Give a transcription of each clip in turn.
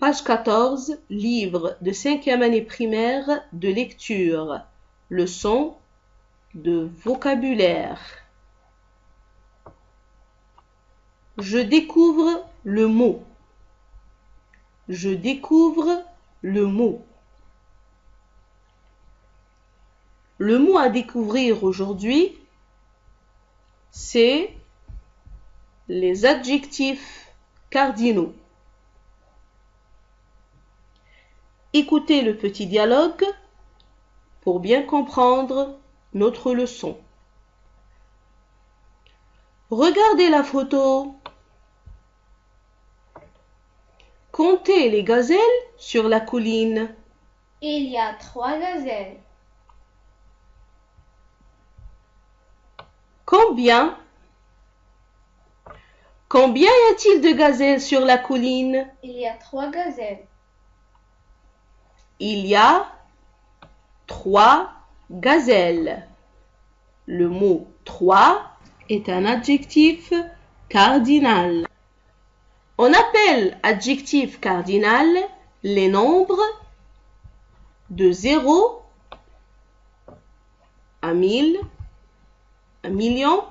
Page 14, livre de 5e année primaire de lecture, leçon de vocabulaire. Je découvre le mot. Je découvre le mot. Le mot à découvrir aujourd'hui, c'est les adjectifs cardinaux. Écoutez le petit dialogue pour bien comprendre notre leçon. Regardez la photo. Comptez les gazelles sur la colline. Il y a 3 gazelles. Combien y a-t-il de gazelles sur la colline? Il y a 3 gazelles. Il y a 3 gazelles. Le mot 3 est un adjectif cardinal. On appelle adjectif cardinal les nombres de 0 à 1000, 1 million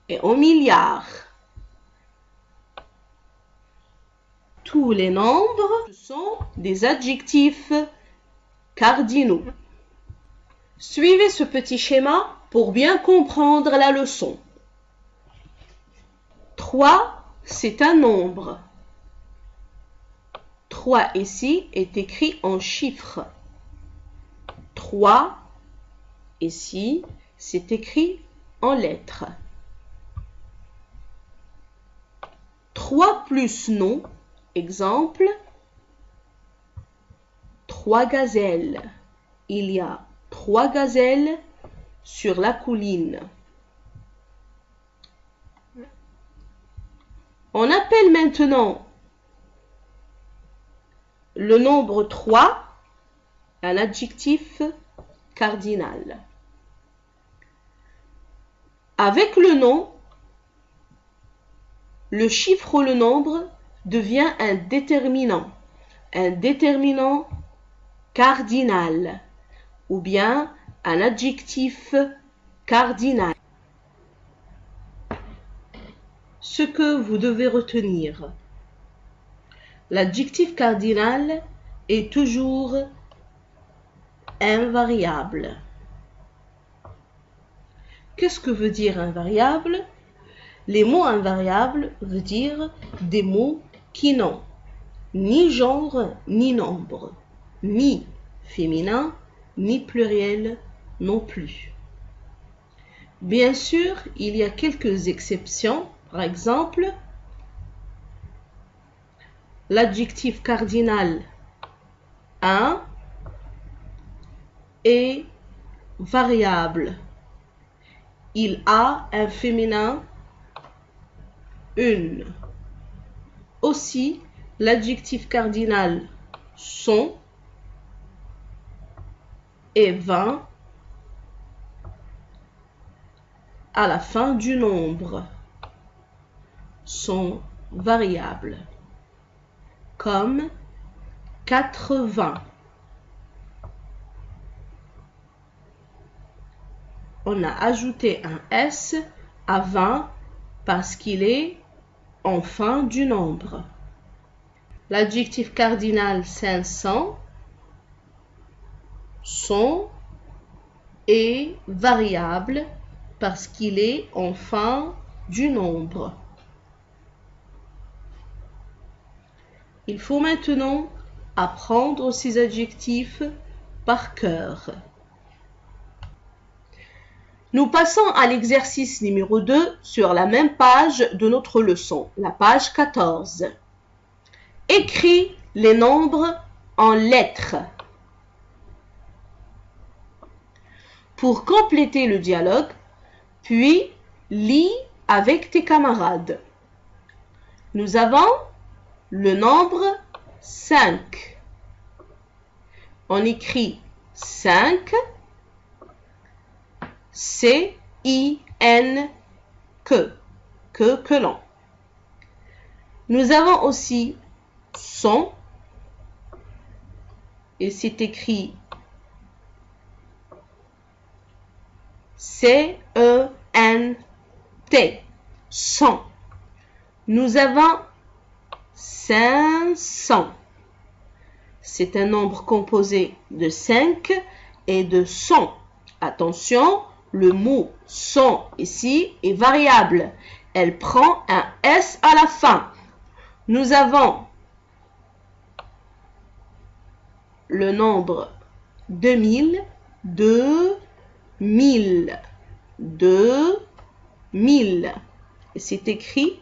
et 1 milliard. Tous les nombres sont des adjectifs cardinaux. Suivez ce petit schéma pour bien comprendre la leçon. 3, c'est un nombre. 3 ici est écrit en chiffres. 3 ici, c'est écrit en lettres. 3 plus nom, exemple, 3 gazelles. Il y a 3 gazelles sur la colline. On appelle maintenant le nombre 3 un adjectif cardinal. Avec le nom, le chiffre ou le nombre devient un déterminant cardinal ou bien un adjectif cardinal. Ce que vous devez retenir, l'adjectif cardinal est toujours invariable. Qu'est-ce que veut dire invariable? Les mots invariables veulent dire des mots qui n'ont ni genre ni nombre, ni féminin ni pluriel non plus. Bien sûr, il y a quelques exceptions. Par exemple, l'adjectif cardinal un est variable. Il a un féminin une. Aussi, l'adjectif cardinal sont et 20 à la fin du nombre sont variables, comme 80. On a ajouté un S à 20 parce qu'il est en fin du nombre. L'adjectif cardinal 500 sont est variable parce qu'il est en fin du nombre. Il faut maintenant apprendre ces adjectifs par cœur. Nous passons à l'exercice numéro 2 sur la même page de notre leçon, la page 14. Écris les nombres en lettres. Pour compléter le dialogue, puis lis avec tes camarades. Nous avons le nombre 5. On écrit 5, C-I-N, que l'on. Nous avons aussi 100, et c'est écrit C-E-N-T, 100. Nous avons 500. C'est un nombre composé de 5 et de 100. Attention, le mot 100 ici est variable. Elle prend un S à la fin. Nous avons le nombre 2000, 2000, 2000. Et c'est écrit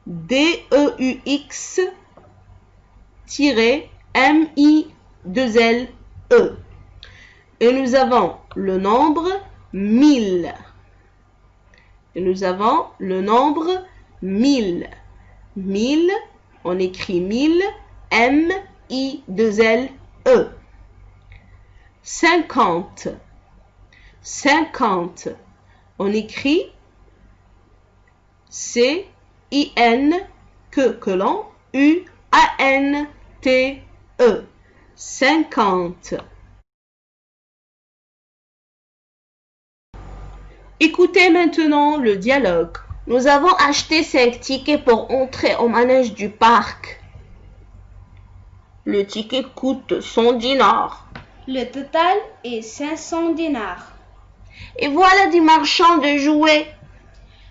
D-E-U-X-M-I-2-L-E. Et nous avons le nombre 1000. Et nous avons le nombre 1000. 1000, on écrit 1000, M-I-2-L-E. 50. 50, on écrit C-I-N, que l'on, U-A-N-T-E. 50. Écoutez maintenant le dialogue. Nous avons acheté 5 tickets pour entrer au manège du parc. Le ticket coûte 100 dinars. Le total est 500 dinars. Et voilà des marchands de jouets.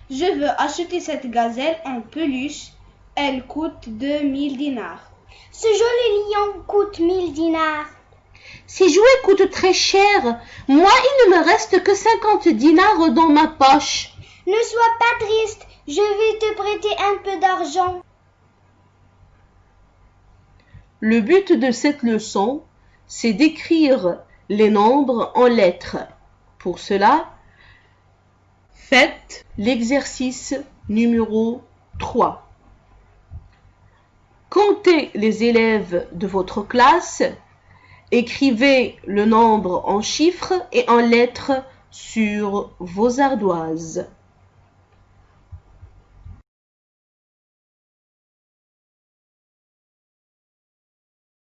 Je veux acheter cette gazelle en peluche. Elle coûte 2000 dinars. Ce joli lion coûte 1000 dinars. Ces jouets coûtent très cher. Moi, il ne me reste que 50 dinars dans ma poche. Ne sois pas triste, je vais te prêter un peu d'argent. Le but de cette leçon, c'est d'écrire les nombres en lettres. Pour cela, faites l'exercice numéro 3. Comptez les élèves de votre classe. Écrivez le nombre en chiffres et en lettres sur vos ardoises.